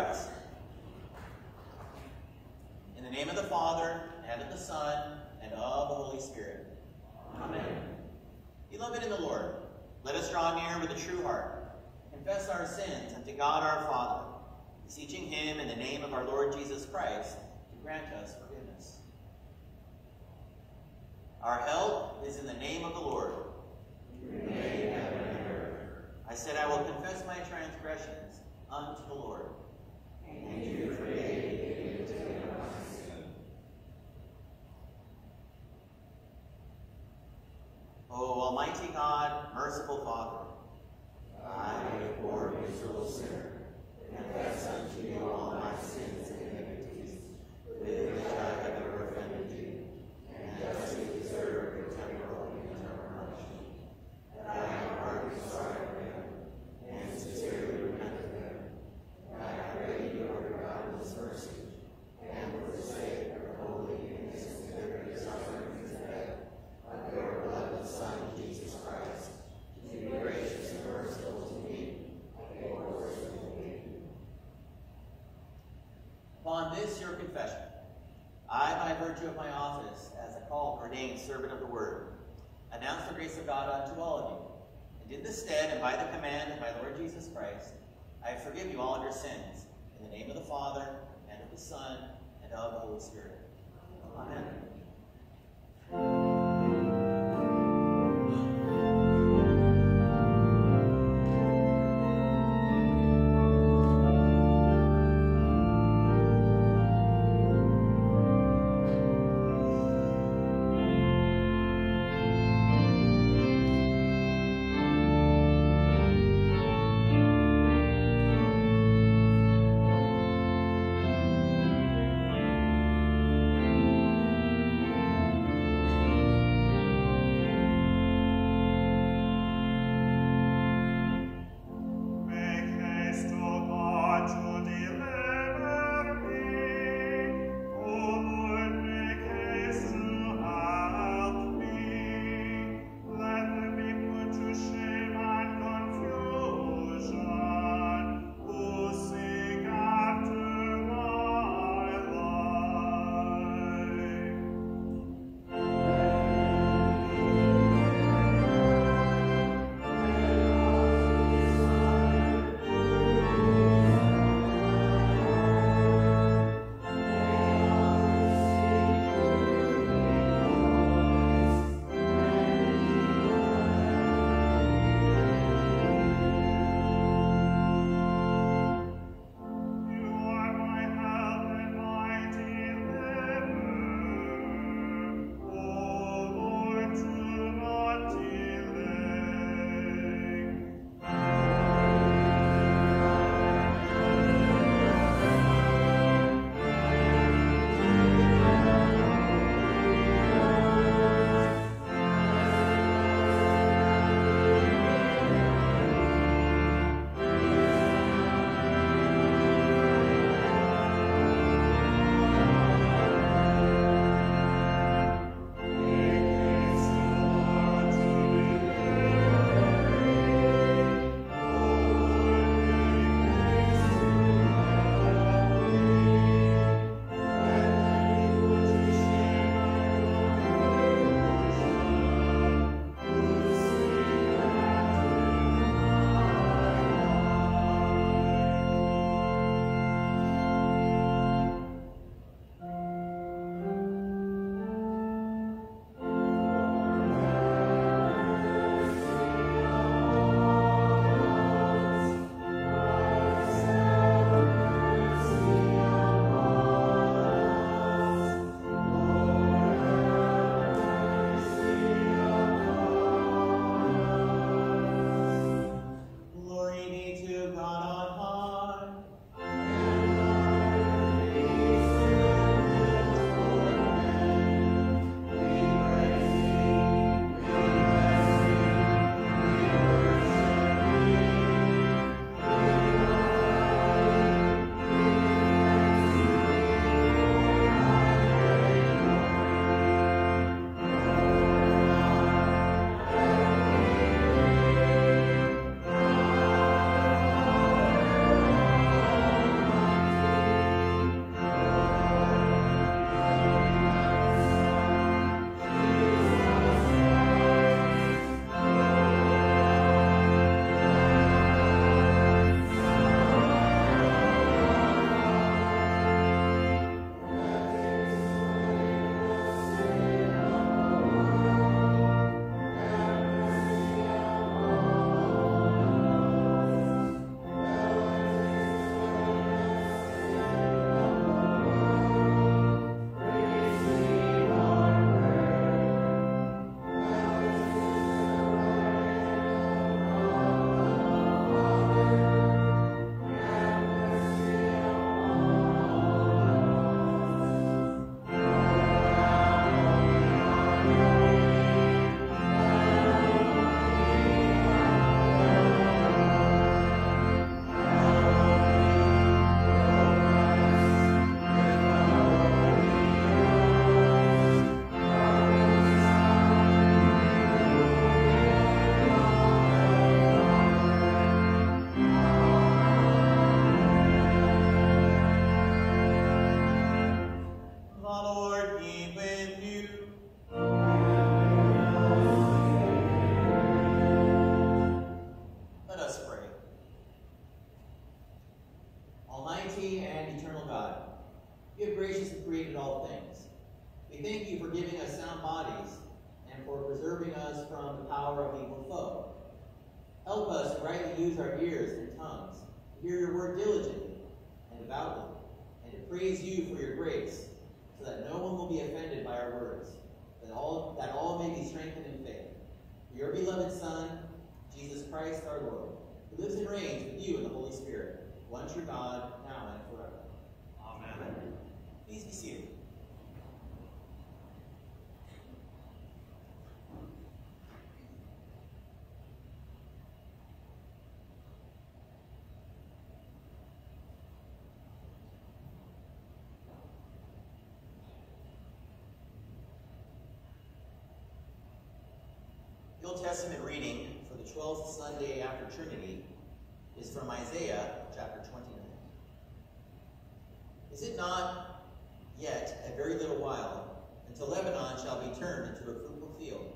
rise. In the name of the Father, and of the Son, and of the Holy Spirit. Amen. Beloved in the Lord, let us draw near with a true heart, confess our sins unto God our Father, beseeching him in the name of our Lord Jesus Christ to grant us forgiveness. Our help is in the name of the Lord. I said, I will confess my transgressions unto the Lord. And you forgave me my sin. O Almighty God, merciful Father, I, a poor miserable sinner, confess unto you all my sins and iniquities, with which I have ever offended you, and justly deserve your temporal and eternal punishment. And I am heartily sorry for them, and sincerely repent of them. And I pray you of your boundless mercy, and for the sake of the holy and innocent liberty sufferings and death of your beloved Son, Jesus Christ, to be gracious and merciful to me, a poor sinful being. Upon this your confession, I, by virtue of my office as a called, ordained servant of the Word, announce the grace of God unto all of you. And in this stead, and by the command of my Lord Jesus Christ, I forgive you all of your sins, in the name of the Father, and of the Son, and of the Holy Spirit. Amen. Almighty and eternal God, you have graciously created all things. We thank you for giving us sound bodies and for preserving us from the power of evil foe. Help us to rightly use our ears and tongues, to hear your word diligently and devoutly, and to praise you for your grace, so that no one will be offended by our words, that all may be strengthened in faith. For your beloved Son, Jesus Christ our Lord, who lives and reigns with you in the Holy Spirit, one true God, now and forever. Amen. Please be seated. The Old Testament reading for the 12th Sunday after Trinity is from Isaiah chapter 29. Is it not yet a very little while until Lebanon shall be turned into a fruitful field,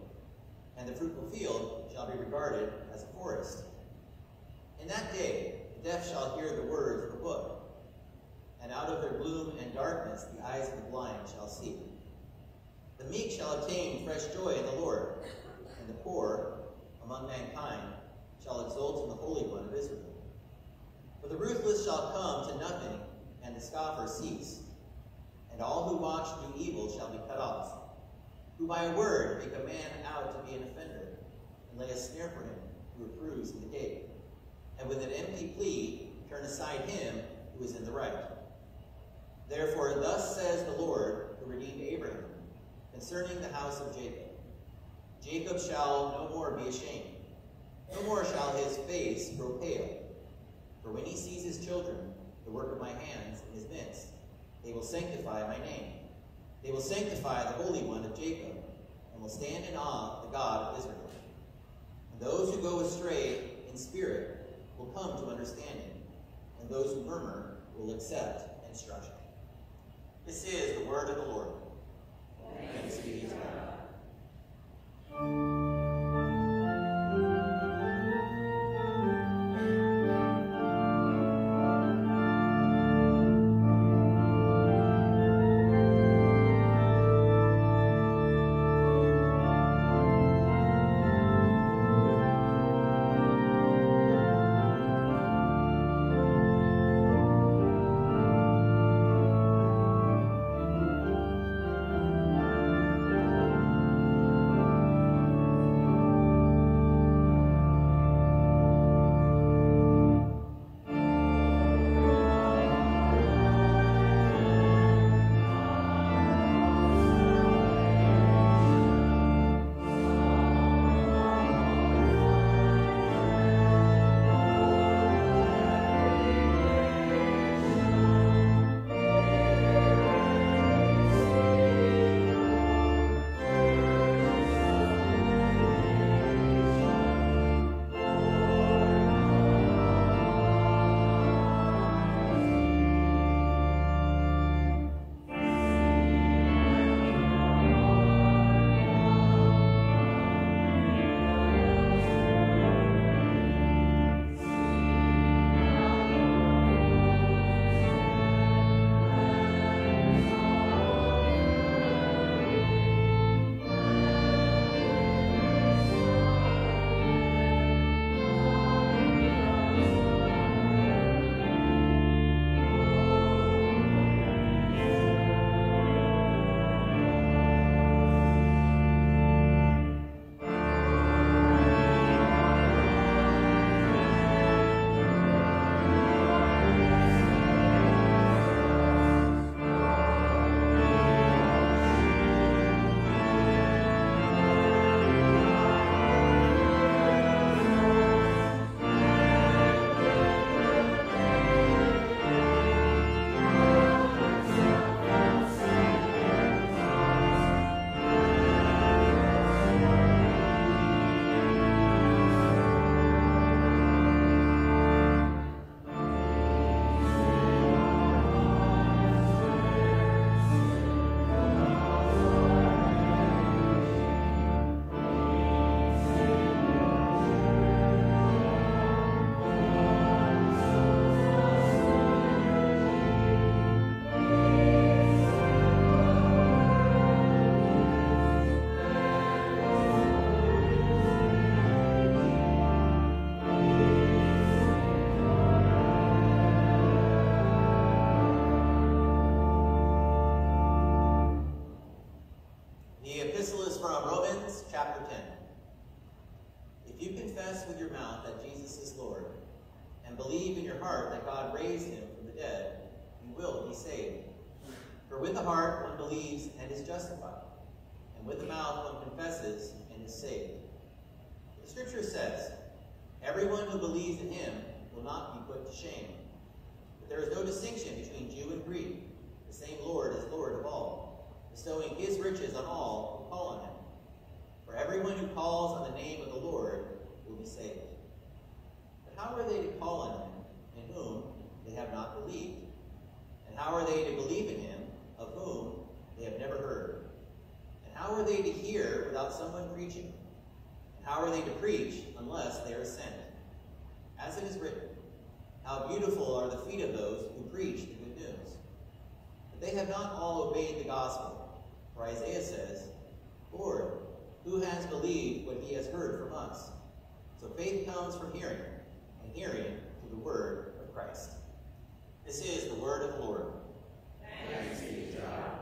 and the fruitful field shall be regarded as a forest? In that day the deaf shall hear the words of the book, and out of their gloom and darkness the eyes of the blind shall see. The meek shall obtain fresh joy in the Lord, and the poor among mankind shall exult in the Holy One of Israel. For the ruthless shall come to nothing, and the scoffer cease, and all who watch do evil shall be cut off, who by a word make a man out to be an offender, and lay a snare for him who reproves in the gate, and with an empty plea turn aside him who is in the right. Therefore thus says the Lord, who redeemed Abraham, concerning the house of Jacob. Jacob shall no more be ashamed, no more shall his face grow pale. For when he sees his children, the work of my hands in his midst, they will sanctify my name. They will sanctify the Holy One of Jacob, and will stand in awe of the God of Israel. And those who go astray in spirit will come to understanding, and those who murmur will accept instruction. This is the word of the Lord. Thanks be to God. For with the heart one believes and is justified, and with the mouth one confesses and is saved. The Scripture says, everyone who believes in him will not be put to shame. But there is no distinction between Jew and Greek. The same Lord is Lord of all, bestowing his riches on all who call on him. For everyone who calls on the name of the Lord will be saved. But how are they to call on him in whom they have not believed? And how are they to believe in him of whom they have never heard? And how are they to hear without someone preaching? And how are they to preach unless they are sent? As it is written, how beautiful are the feet of those who preach the good news. But they have not all obeyed the gospel. For Isaiah says, Lord, who has believed what he has heard from us? So faith comes from hearing, and hearing through the word of Christ. This is the word of the Lord. Thanks be to God.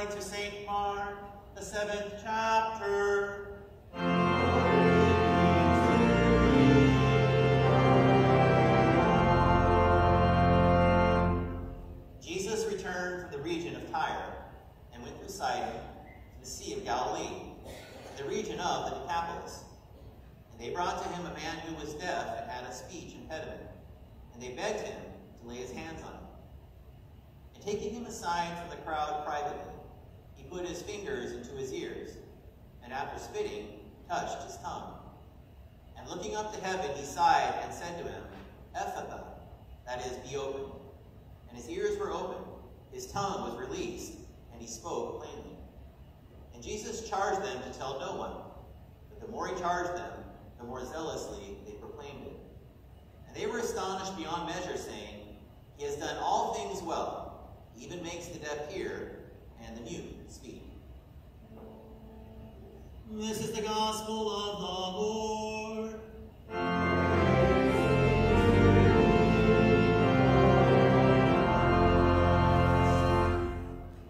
To St. Mark, the 7th chapter. Jesus returned from the region of Tyre and went through Sidon to the Sea of Galilee, to the region of the Decapolis. And they brought to him a man who was deaf and had a speech impediment, and they begged him to lay his hands on him. And taking him aside from the crowd privately, he put his fingers into his ears, and after spitting, touched his tongue. And looking up to heaven, he sighed and said to him, Ephphatha, that is, be opened. And his ears were opened, his tongue was released, and he spoke plainly. And Jesus charged them to tell no one, but the more he charged them, the more zealously they proclaimed it. And they were astonished beyond measure, saying, He has done all things well. He even makes the deaf hear, and the mute speak. This is the gospel of the Lord.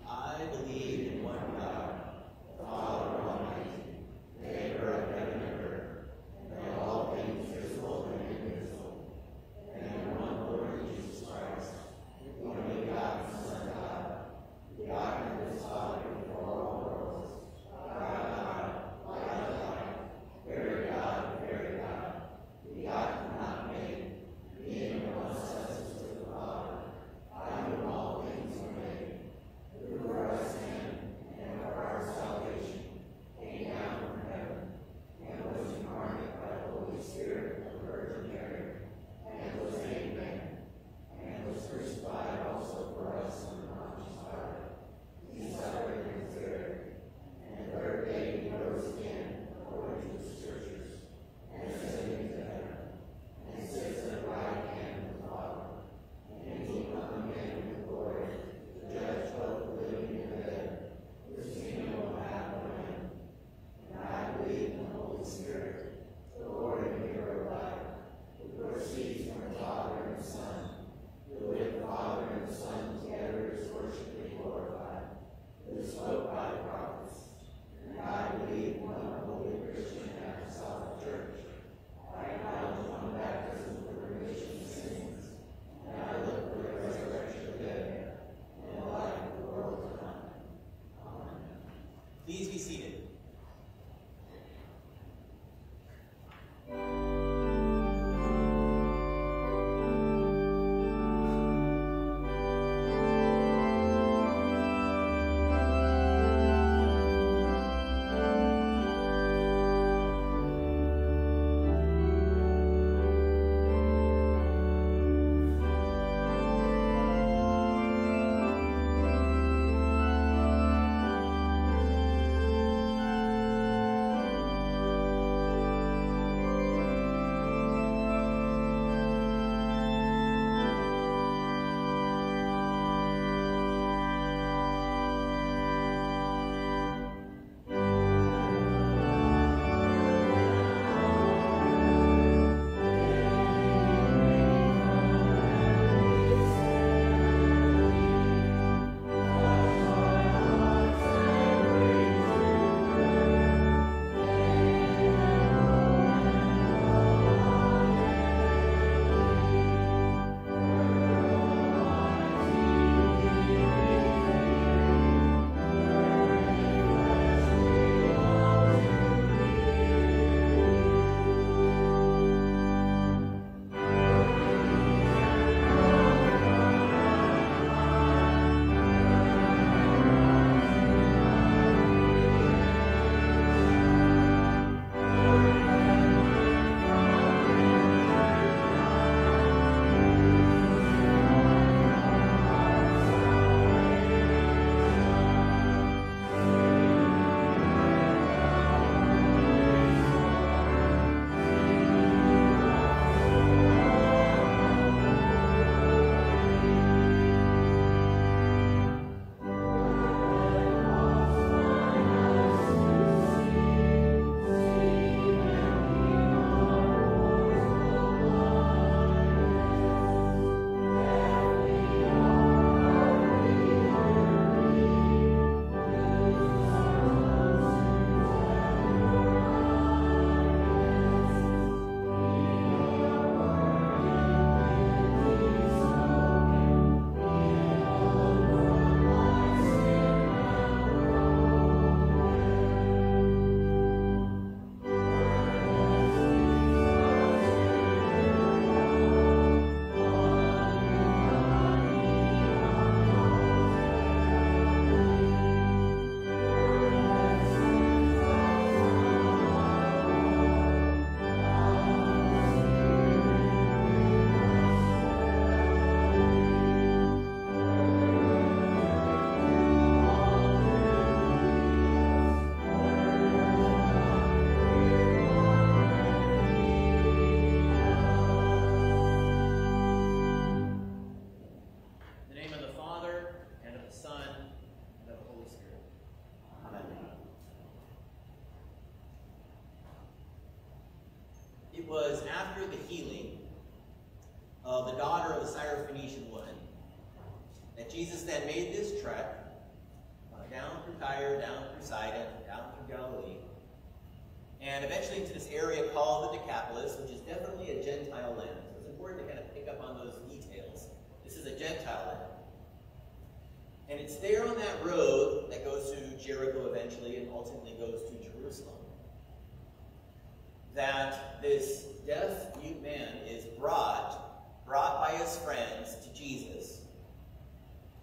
I believe in one God, the Father Almighty, maker of heaven and earth, and all things visible and invisible, and in one Lord Jesus Christ, the only begotten Son of God, begotten of his Father before all worlds, God, light of light, very God, very it was after the healing of the daughter of the Syrophoenician woman that Jesus then made this trek down through Tyre, down through Sidon, down through Galilee, and eventually into this area called the Decapolis, which is definitely a Gentile land. So it's important to kind of pick up on those details. This is a Gentile land. And it's there on that road that goes to Jericho eventually and ultimately goes to Jerusalem that this deaf, mute man is brought by his friends to Jesus.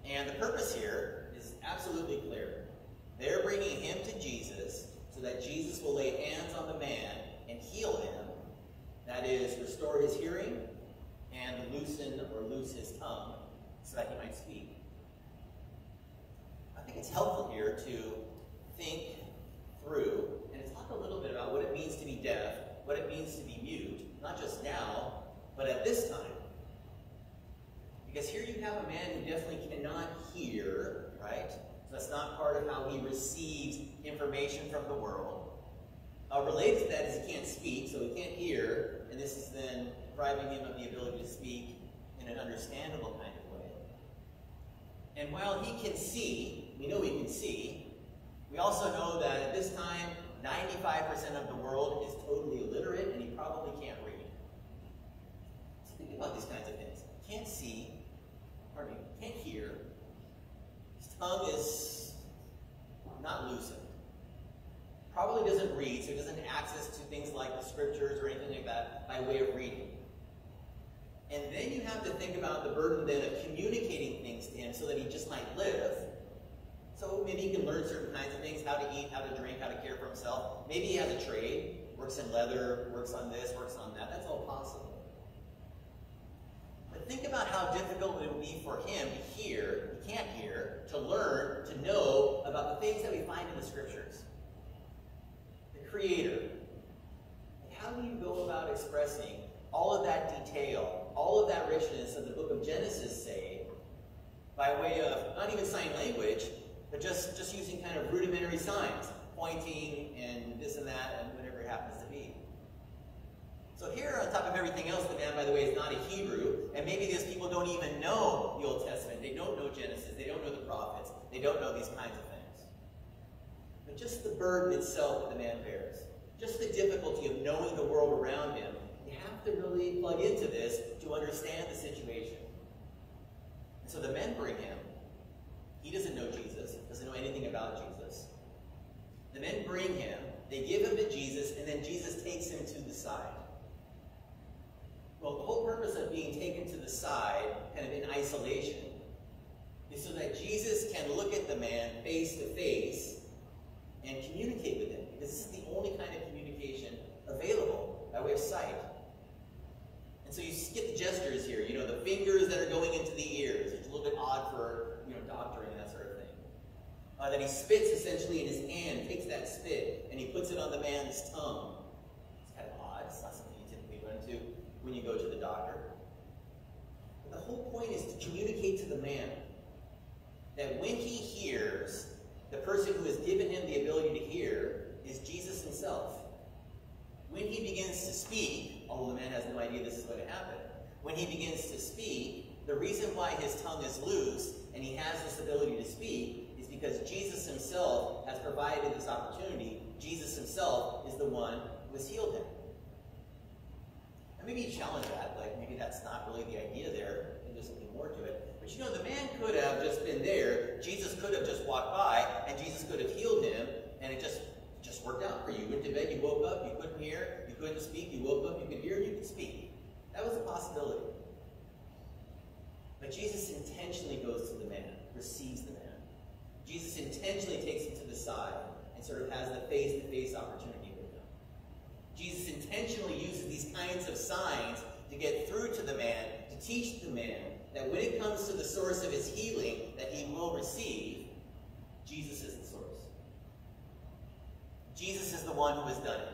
And the purpose here is absolutely clear. They're bringing him to Jesus so that Jesus will lay hands on the man and heal him. That is, restore his hearing and loosen or loose his tongue so that he might speak. I think it's helpful here to think through and talk a little bit about what it means to be deaf, what it means to be mute, not just now, but at this time. Because here you have a man who definitely cannot hear, right? So that's not part of how he receives information from the world. Related to that is he can't speak, so he can't hear, and this is then depriving him of the ability to speak in an understandable kind of way. And while he can see, we know he can see, we also know that at this time, 95% of the world is totally illiterate, and he probably can't read. So think about these kinds of things. Can't see, can't hear. His tongue is not loosened. Probably doesn't read, so he doesn't have access to things like the scriptures or anything like that by way of reading. And then you have to think about the burden then of communicating things to him so that he just might live. So maybe he can learn certain kinds of things, how to eat, how to drink, how to care for himself. Maybe he has a trade, works in leather, works on this, works on that. That's all possible. But think about how difficult it would be for him to hear, he can't hear, to learn, to know about the things that we find in the scriptures. The Creator. How do you go about expressing all of that detail, all of that richness of the book of Genesis, say, by way of not even sign language, but just using kind of rudimentary signs, pointing and this and that and whatever it happens to be. So here, on top of everything else, the man, by the way, is not a Hebrew, and maybe these people don't even know the Old Testament. They don't know Genesis. They don't know the prophets. They don't know these kinds of things. But just the burden itself that the man bears, just the difficulty of knowing the world around him, you have to really plug into this to understand the situation. And so the men bring him. He doesn't know Jesus, doesn't know anything about Jesus. The men bring him, they give him to Jesus, and then Jesus takes him to the side. Well, the whole purpose of being taken to the side, kind of in isolation, is so that Jesus can look at the man face to face and communicate with him. Because this is the only kind of communication available by way of sight. And so you get the gestures here, you know, the fingers that are going into the ears. It's a little bit odd for, you know, doctoring and that sort of thing. That he spits essentially in his hand, takes that spit, and he puts it on the man's tongue. It's kind of odd. It's not something you typically run into when you go to the doctor. But the whole point is to communicate to the man that when he hears, the person who has given him the ability to hear is Jesus himself. When he begins to speak, although the man has no idea this is going to happen, when he begins to speak, the reason why his tongue is loose and he has this ability to speak is because Jesus himself has provided this opportunity. Jesus himself is the one who has healed him. And maybe you challenge that, like maybe that's not really the idea there, and there's something more to it. But you know, the man could have just been there, Jesus could have just walked by, and Jesus could have healed him, and it just worked out for you. You went to bed, you woke up, you couldn't hear, you couldn't speak, you woke up, you could hear, you could speak. That was a possibility. But Jesus intentionally goes to the man, receives the man. Jesus intentionally takes him to the side and sort of has the face-to-face opportunity with him. Jesus intentionally uses these kinds of signs to get through to the man, to teach the man that when it comes to the source of his healing that he will receive, Jesus is the source. Jesus is the one who has done it.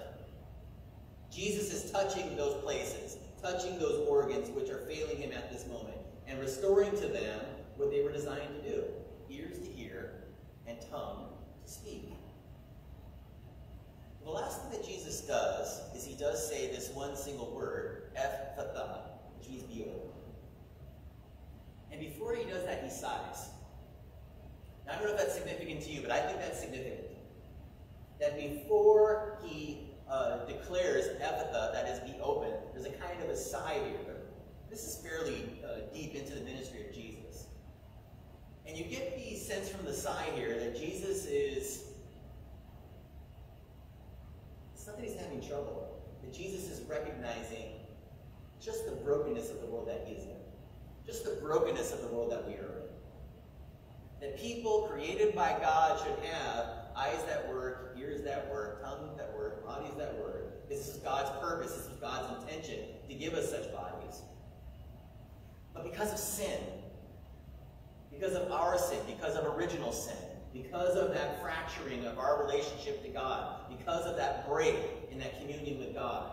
Jesus is touching those places, touching those organs which are failing him at this moment, and restoring to them what they were designed to do, ears to hear and tongue to speak. The last thing that Jesus does is he does say this one single word, Ephphatha, which means be open. And before he does that, he sighs. Now, I don't know if that's significant to you, but I think that's significant. That before he declares Ephphatha, that is, be open, there's a kind of a sigh here. This is fairly deep into the ministry of Jesus. And you get the sense from the sigh here that Jesus is, it's not that he's having trouble, that Jesus is recognizing just the brokenness of the world that he is in. Just the brokenness of the world that we are in. That people created by God should have eyes that work, ears that work, tongues that work, bodies that work. This is God's purpose, this is God's intention to give us such bodies. But because of sin, because of our sin, because of original sin, because of that fracturing of our relationship to God, because of that break in that communion with God,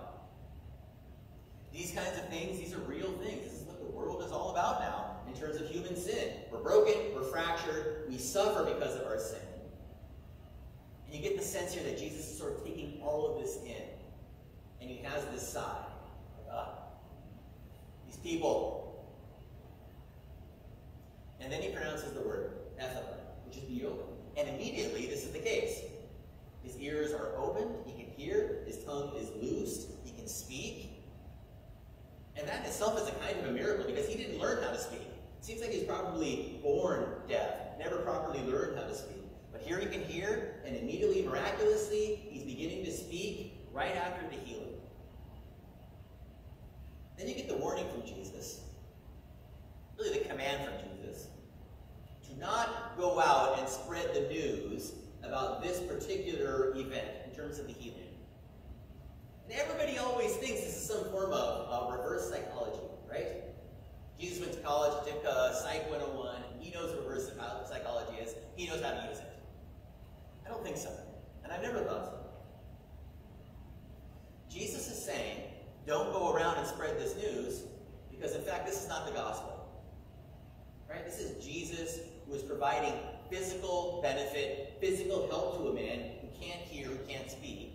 these kinds of things, these are real things. This is what the world is all about now in terms of human sin. We're broken, we're fractured, we suffer because of our sin. And you get the sense here that Jesus is sort of taking all of this in. And he has this sigh. Like, these people. And then he pronounces the word, Ephphatha, which is be open. And immediately, this is the case. His ears are opened, he can hear, his tongue is loosed, he can speak. And that in itself is a kind of a miracle because he didn't learn how to speak. It seems like he's probably born deaf, never properly learned how to speak. But here he can hear, and immediately, miraculously, he's beginning to speak right after the healing. Then you get the warning from Jesus, really the command from Jesus, to not go out and spread the news about this particular event in terms of the healing. And everybody always thinks this is some form of reverse psychology, right? Jesus went to college, took Psych 101, he knows what reverse psychology is, he knows how to use it. I don't think so, and I've never thought so. Jesus is saying, don't go around and spread this news, because in fact this is not the gospel. Right? This is Jesus who is providing physical benefit, physical help to a man who can't hear, who can't speak.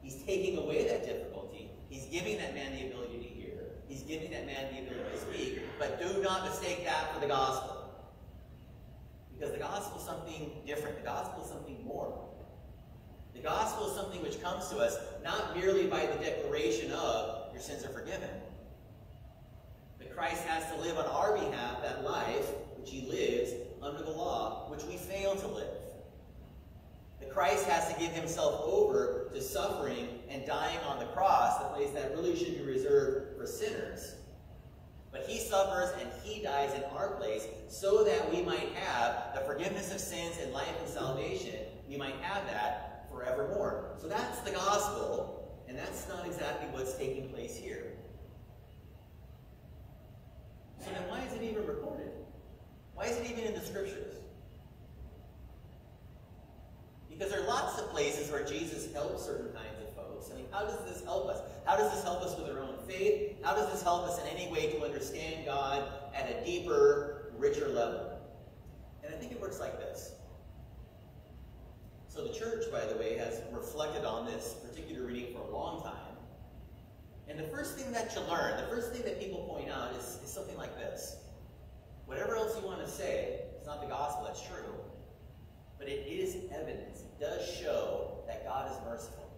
He's taking away that difficulty. He's giving that man the ability to hear. He's giving that man the ability to speak. But do not mistake that for the gospel. Because the gospel is something different. The gospel is something more. The gospel is something which comes to us not merely by the declaration of, your sins are forgiven. But Christ has to live on our behalf that life which he lives under the law, which we fail to live. That Christ has to give himself over to suffering and dying on the cross, the place that really should be reserved for sinners. But he suffers and he dies in our place so that we might have the forgiveness of sins and life and salvation. We might have that forevermore. So that's the gospel, and that's not exactly what's taking place here. So then why is it even recorded? Why is it even in the scriptures? Because there are lots of places where Jesus helps certain kinds of folks. I mean, how does this help us? How does this help us with our own faith? How does this help us in any way to understand God at a deeper, richer level? And I think it works like this. So the church, by the way, has reflected on this particular reading for a long time. And the first thing that you learn, the first thing that people point out is something like this. Whatever else you want to say, it's not the gospel, that's true. But it is evidence. It does show that God is merciful.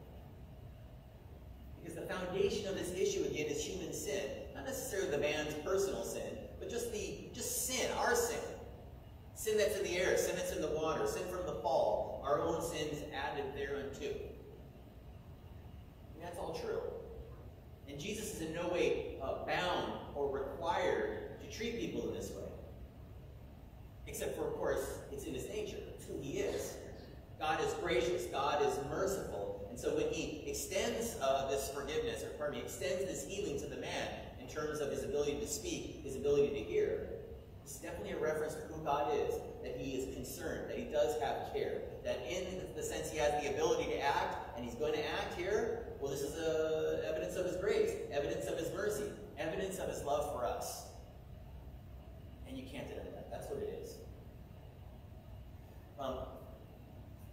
Because the foundation of this issue, again, is human sin. Not necessarily the man's personal sin, but just sin, our sin. Sin that's in the air, sin that's in the water, sin from the fall, our own sins added thereunto. And that's all true. And Jesus is in no way bound or required to treat people in this way. Except for, of course, it's in his nature. It's who he is. God is gracious. God is merciful. And so when he extends this forgiveness, extends this healing to the man in terms of his ability to speak, his ability to hear, it's definitely a reference to who God is, that he is concerned, that he does have care, that in the sense he has the ability to act, and he's going to act here, well, this is evidence of his grace, evidence of his mercy, evidence of his love for us. And you can't deny that. That's what it is.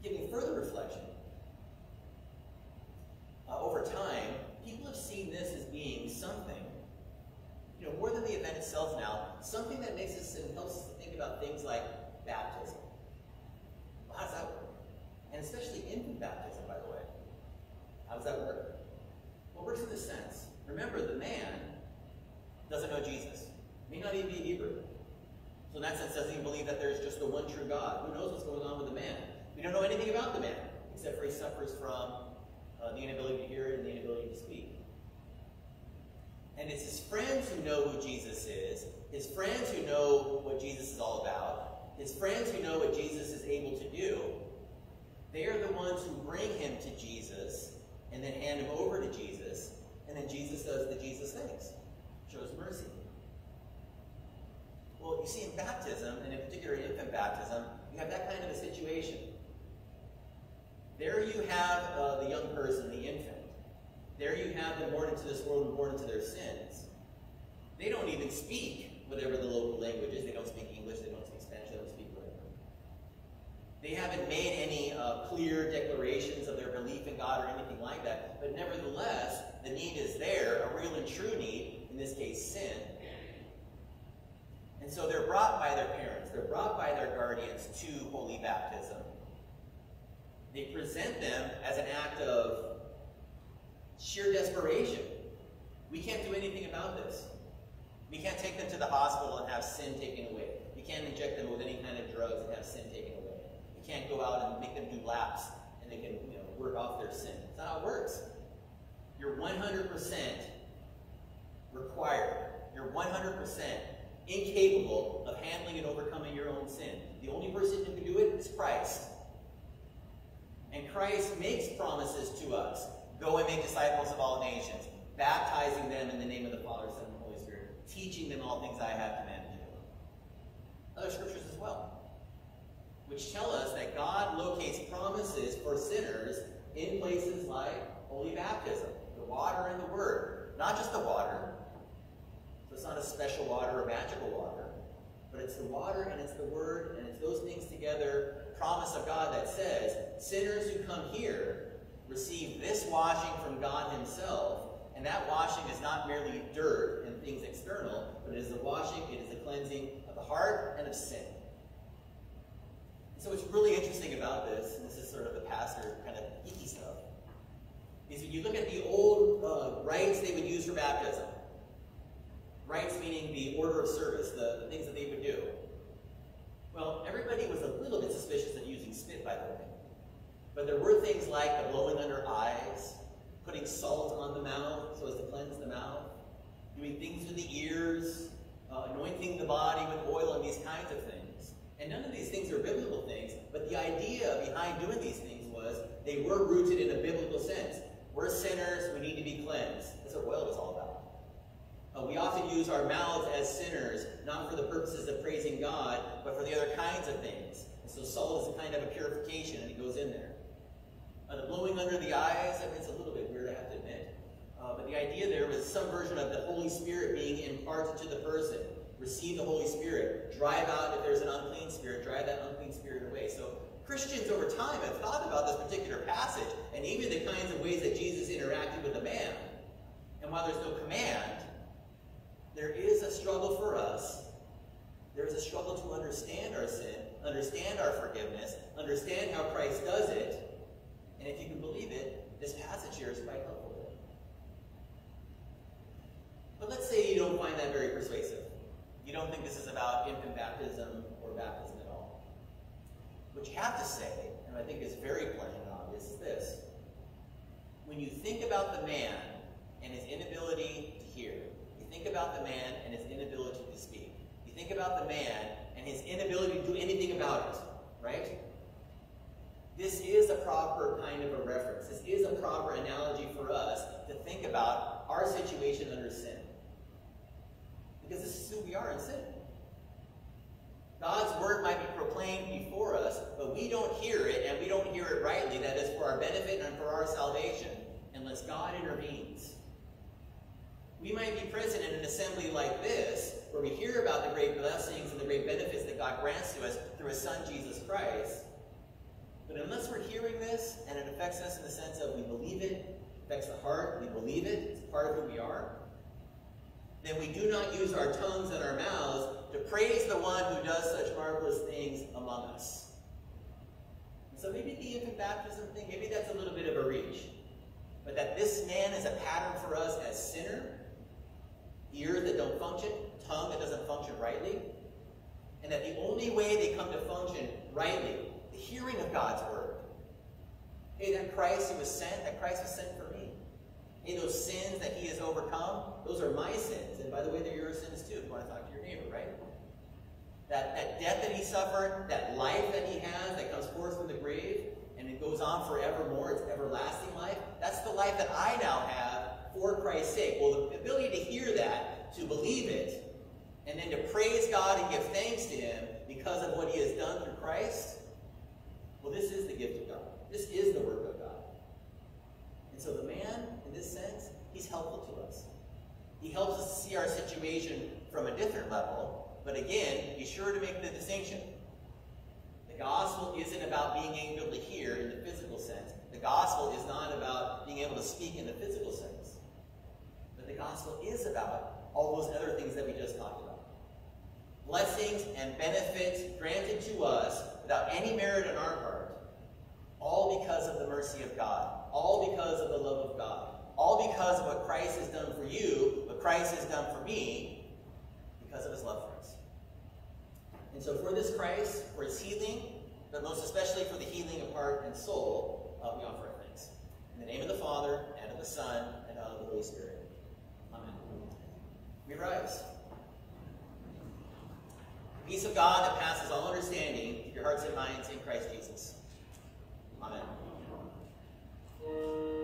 Giving further reflection, than the event itself now, something that makes us and helps us think about things like baptism. Well, how does that work? And especially infant baptism, by the way. How does that work? Well, it works in this sense. Remember, the man doesn't know Jesus. May not even be Hebrew. So in that sense, doesn't even believe that there's just the one true God. Who knows what's going on with the man? We don't know anything about the man, except for he suffers from the inability to hear and the inability to speak. And it's his friends who know who Jesus is, his friends who know what Jesus is all about, his friends who know what Jesus is able to do. They are the ones who bring him to Jesus and then hand him over to Jesus, and then Jesus does the Jesus things, shows mercy. Well, you see in baptism, and in particular infant baptism, you have that kind of a situation. There you have the young person, the infant. There you have them born into this world and born into their sins. They don't even speak whatever the local language is. They don't speak English, they don't speak Spanish, they don't speak whatever. They haven't made any clear declarations of their belief in God or anything like that. But nevertheless, the need is there, a real and true need, in this case sin. And so they're brought by their parents, they're brought by their guardians to holy baptism. They present them as an act of sheer desperation. We can't do anything about this. We can't take them to the hospital and have sin taken away. We can't inject them with any kind of drugs and have sin taken away. We can't go out and make them do laps and they can work off their sin. That's not how it works. You're 100% required. You're 100% incapable of handling and overcoming your own sin. The only person who can do it is Christ. And Christ makes promises to us. Go and make disciples of all nations, baptizing them in the name of the Father, Son, and Holy Spirit, teaching them all things I have commanded you. Other scriptures as well, which tell us that God locates promises for sinners in places like holy baptism, the water and the word. Not just the water. So it's not a special water or magical water, but it's the water and it's the word and it's those things together, promise of God that says, sinners who come here receive this washing from God himself, and that washing is not merely dirt and things external, but it is the washing, it is the cleansing of the heart and of sin. And so what's really interesting about this, and this is sort of the pastor kind of geeky stuff, is when you look at the old rites they would use for baptism. Rites meaning the order of service, the things that they would do. Well, everybody was a little bit suspicious of using spit, by the way. But there were things like the blowing under eyes, putting salt on the mouth so as to cleanse the mouth, doing things with the ears, anointing the body with oil, and these kinds of things. And none of these things are biblical things, but the idea behind doing these things was they were rooted in a biblical sense. We're sinners, we need to be cleansed. That's what oil is all about. We often use our mouths as sinners, not for the purposes of praising God, but for the other kinds of things. And so salt is a kind of a purification, and it goes in there. The blowing under the eyes, I mean, it's a little bit weird, I have to admit. But the idea there was some version of the Holy Spirit being imparted to the person. Receive the Holy Spirit. Drive out, if there's an unclean spirit, drive that unclean spirit away. So Christians over time have thought about this particular passage, and even the kinds of ways that Jesus interacted with the man. And while there's no command, there is a struggle for us. There is a struggle to understand our sin, understand our forgiveness, understand how Christ does it. And if you can believe it, this passage here is quite helpful. But let's say you don't find that very persuasive. You don't think this is about infant baptism or baptism at all. What you have to say, and I think is very plain and obvious, is this. When you think about the man and his inability to hear, you think about the man and his inability to speak, you think about the man and his inability to do anything about it, right? This is a proper kind of a reference. This is a proper analogy for us to think about our situation under sin. Because this is who we are in sin. God's word might be proclaimed before us, but we don't hear it, and we don't hear it rightly, that is for our benefit and for our salvation, unless God intervenes. We might be present in an assembly like this, where we hear about the great blessings and the great benefits that God grants to us through his Son, Jesus Christ. But unless we're hearing this, and it affects us in the sense of we believe it, affects the heart, we believe it, it's part of who we are, then we do not use our tongues and our mouths to praise the one who does such marvelous things among us. And so maybe the infant baptism thing, maybe that's a little bit of a reach. But that this man is a pattern for us as sinner, ears that don't function, tongue that doesn't function rightly, and that the only way they come to function rightly, the hearing of God's word. Hey, that Christ who was sent, that Christ was sent for me. Hey, those sins that he has overcome, those are my sins. And by the way, they're your sins too, if you want to talk to your neighbor, right? That death that he suffered, that life that he has that comes forth from the grave, and it goes on forevermore, it's everlasting life, that's the life that I now have for Christ's sake. Well, the ability to hear that, to believe it, and then to praise God and give thanks to him because of what he has done through Christ, well, this is the gift of God. This is the work of God. And so the man, in this sense, he's helpful to us. He helps us to see our situation from a different level, but again, be sure to make the distinction. The gospel isn't about being able to hear in the physical sense. The gospel is not about being able to speak in the physical sense. But the gospel is about all those other things that we just talked about. Blessings and benefits granted to us without any merit on our part, all because of the mercy of God, all because of the love of God, all because of what Christ has done for you, what Christ has done for me, because of his love for us. And so for this Christ, for his healing, but most especially for the healing of heart and soul, we offer our thanks. In the name of the Father, and of the Son, and of the Holy Spirit. Amen. We rise. The peace of God that passes all understanding, keep your hearts and minds in Christ Jesus. Amen. Amen.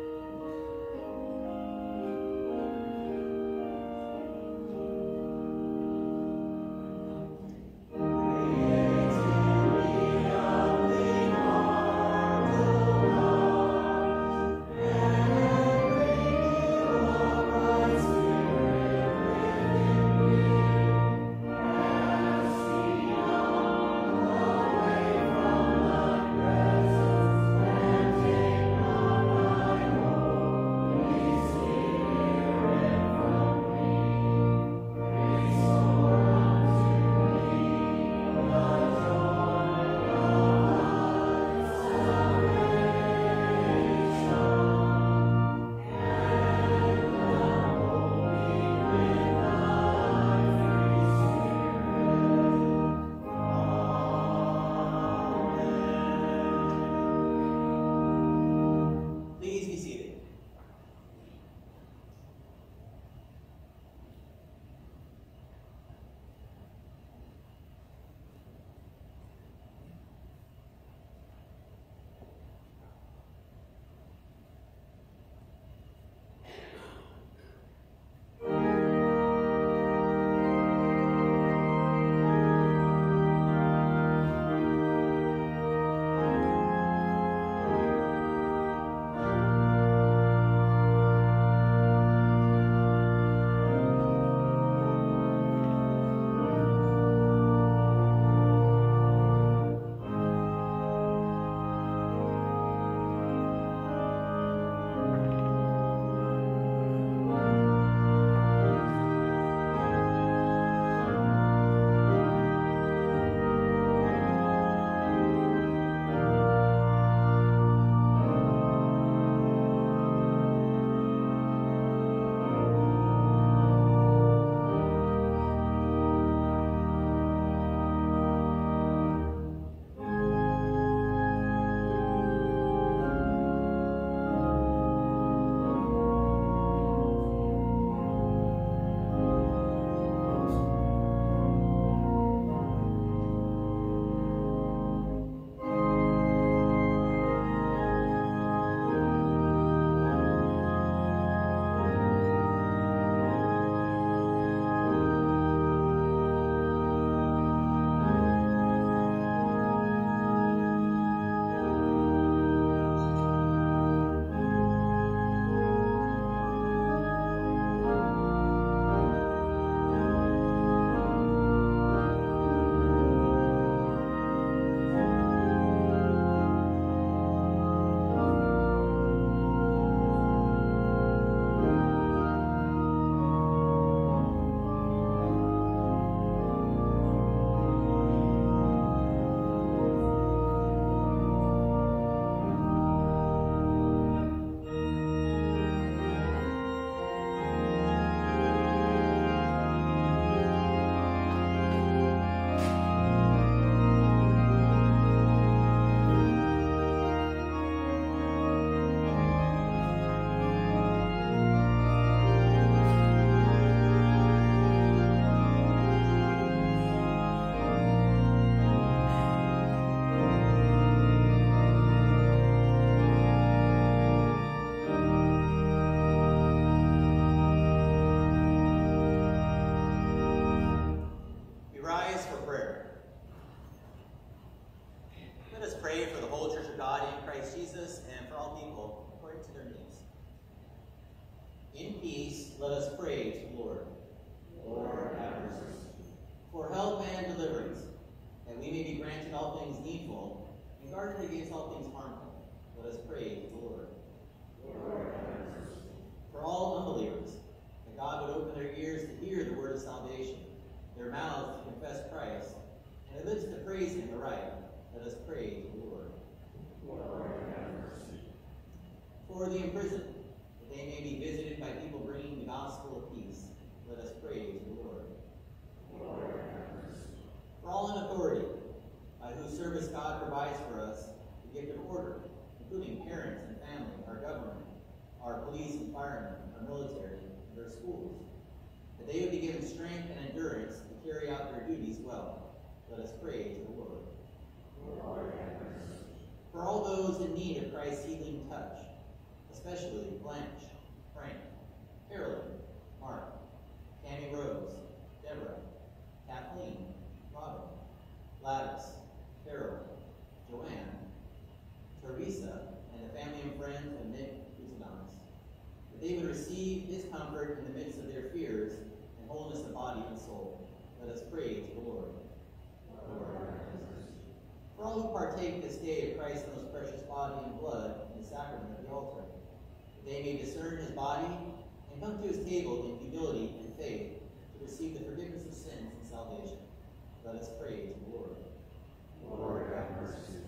pray for the whole Church of God in Christ Jesus and for all people according to their needs. In peace, let us pray to the Lord. Lord, have mercy. For help and deliverance, that we may be granted all things needful and guarded against all things harmful, let us pray to the Lord. Lord, have mercy. For all unbelievers, that God would open their ears to hear the word of salvation, their mouths to confess Christ, and their lips to praise him aright, let us pray to the Lord. Lord, have mercy. For the imprisoned, that they may be visited by people bringing the gospel of peace, let us pray to the Lord. Lord, have mercy. For all in authority, by whose service God provides for us the gift of order, including parents and family, our government, our police and firemen, our military, and our schools, that they would be given strength and endurance to carry out their duties well. Let us pray to the Lord. Lord, have mercy. For all those in need of Christ's healing touch, especially Blanche, Frank, Carolyn, Mark, Tammy Rose, Deborah, Kathleen, Robin, Gladys, Carol, Joanne, Teresa, and the family and friends of Nick Kutudanis, that they would receive his comfort in the midst of their fears and wholeness of body and soul. Let us pray to the Lord. Lord, have mercy. For all who partake this day of Christ's most precious body and blood in the sacrament of the altar, that they may discern his body and come to his table in humility and faith to receive the forgiveness of sins and salvation. Let us pray to the Lord. Lord, have mercy.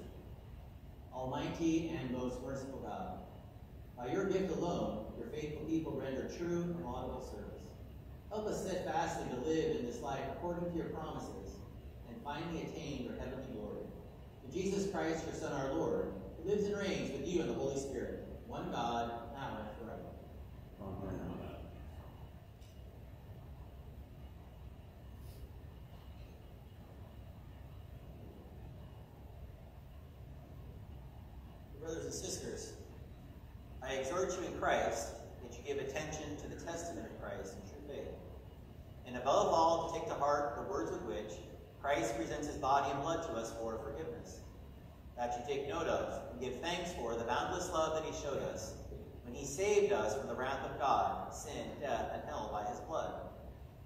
Almighty and most merciful God, by your gift alone, your faithful people render true and laudable service. Help us steadfastly to live in this life according to your promises and finally attain your heavenly glory. Through Jesus Christ, your Son, our Lord, who lives and reigns with you in the Holy Spirit, one God, now and forever. Amen. Brothers and sisters, I exhort you in Christ that you give attention to the testament of Christ in true faith, and above all to take to heart the words with which Christ presents his body and blood to us for forgiveness, that you take note of and give thanks for the boundless love that he showed us when he saved us from the wrath of God, sin, death, and hell by his blood,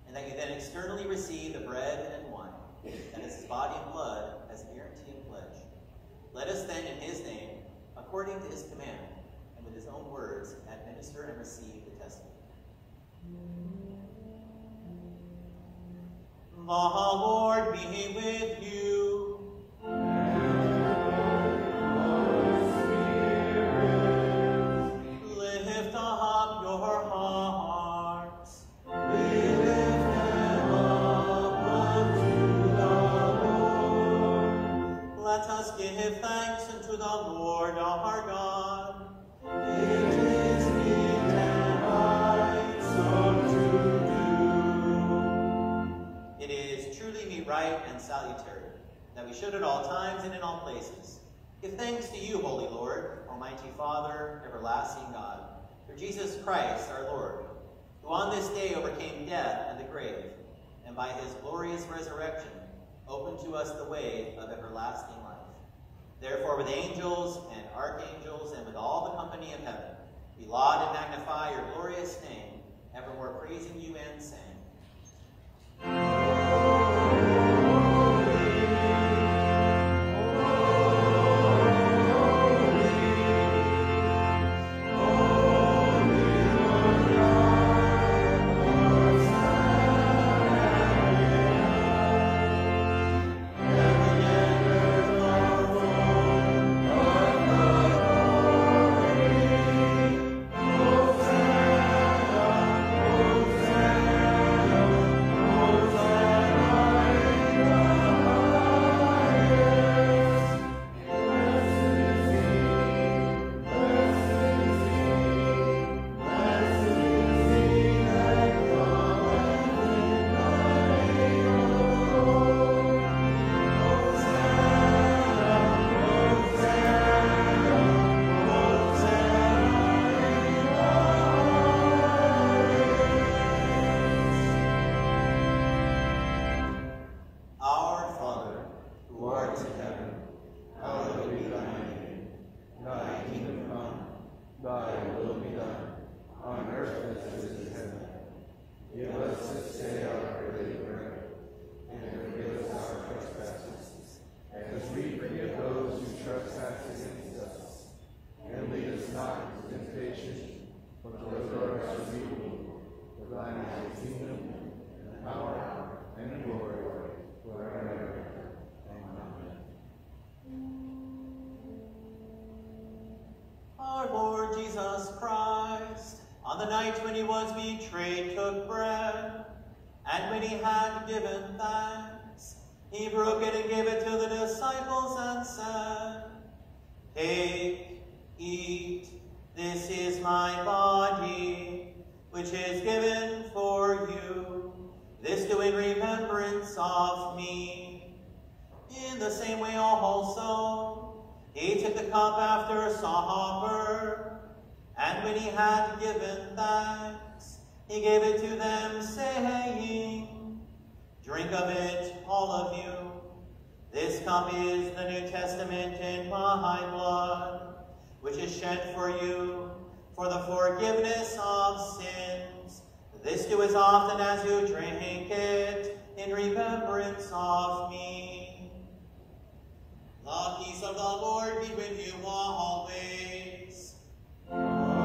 and that you then externally receive the bread and wine, that is his body and blood, as a guarantee and pledge. Let us then in his name, according to his command, and with his own words, administer and receive the testament. The Lord be with you. Lift up your hearts. We lift them up unto the Lord. Let us give thanks unto the Lord our God. It is meet and right so to do. It is truly meet right and salutary that we should at all times and in all places give thanks to you, Holy Lord, Almighty Father, everlasting God, through Jesus Christ our Lord, who on this day overcame death and the grave, and by his glorious resurrection opened to us the way of everlasting life. Therefore, with angels and archangels and with all the company of heaven, we laud and magnify your glorious name, evermore praising you and saying, us this day our daily bread, and forgive us our trespasses, as we forgive those who trespass against us. And lead us not into temptation, but deliver us from evil. For thine is the kingdom, and the power, and the glory, forever and ever. Our Lord Jesus Christ, on the night when he was betrayed, took bread, and when he had given thanks, he broke it and gave it to the disciples and said, "Take, eat, this is my body, which is given for you. This do in remembrance of me." In the same way also, he took the cup after supper, and when he had given thanks, he gave it to them, saying, "Drink of it, all of you. This cup is the New Testament in my blood, which is shed for you for the forgiveness of sins. This do as often as you drink it in remembrance of me." The peace of the Lord be with you always. Amen.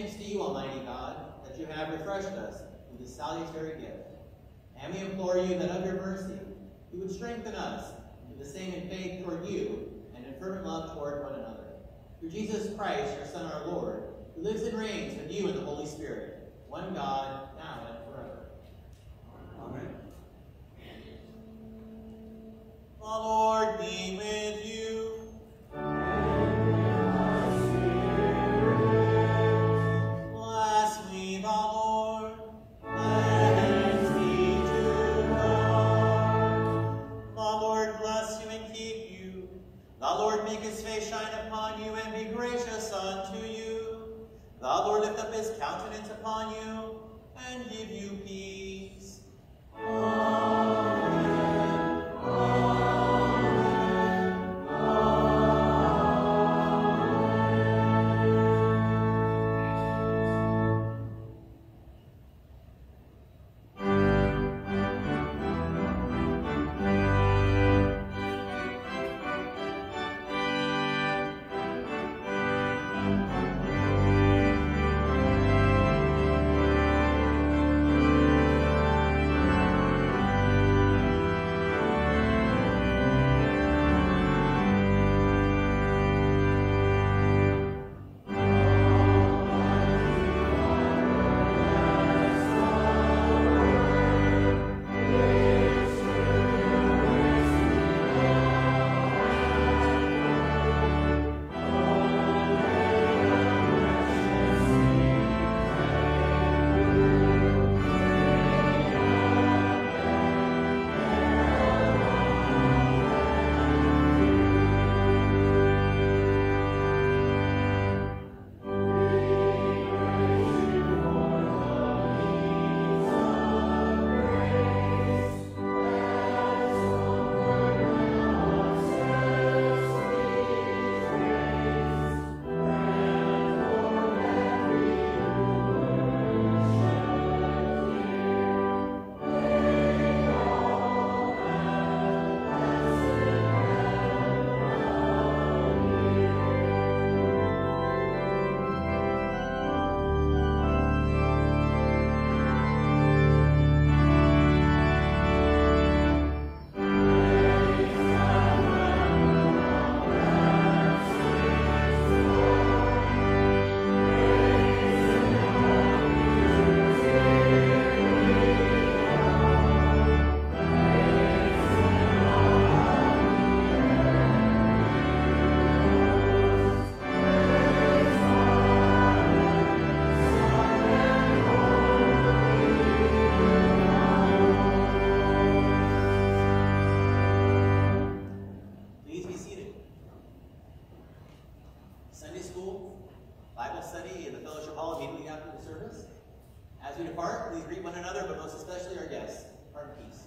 thanks to you, Almighty God, that you have refreshed us with this salutary gift. And we implore you that of your mercy, you would strengthen us with the same in faith toward you and in fervent love toward one another. Through Jesus Christ, your Son, our Lord, who lives and reigns with you in the Holy Spirit, one God, now and forever. Amen. The Lord be with you. Bless we the Lord. Thanks be to God. The Lord bless you and keep you. The Lord make his face shine upon you and be gracious unto you. The Lord lift up his countenance upon you and give you peace. Amen. Sunday school, Bible study in the fellowship hall immediately after the service. As we depart, please greet one another, but most especially our guests. Depart in peace.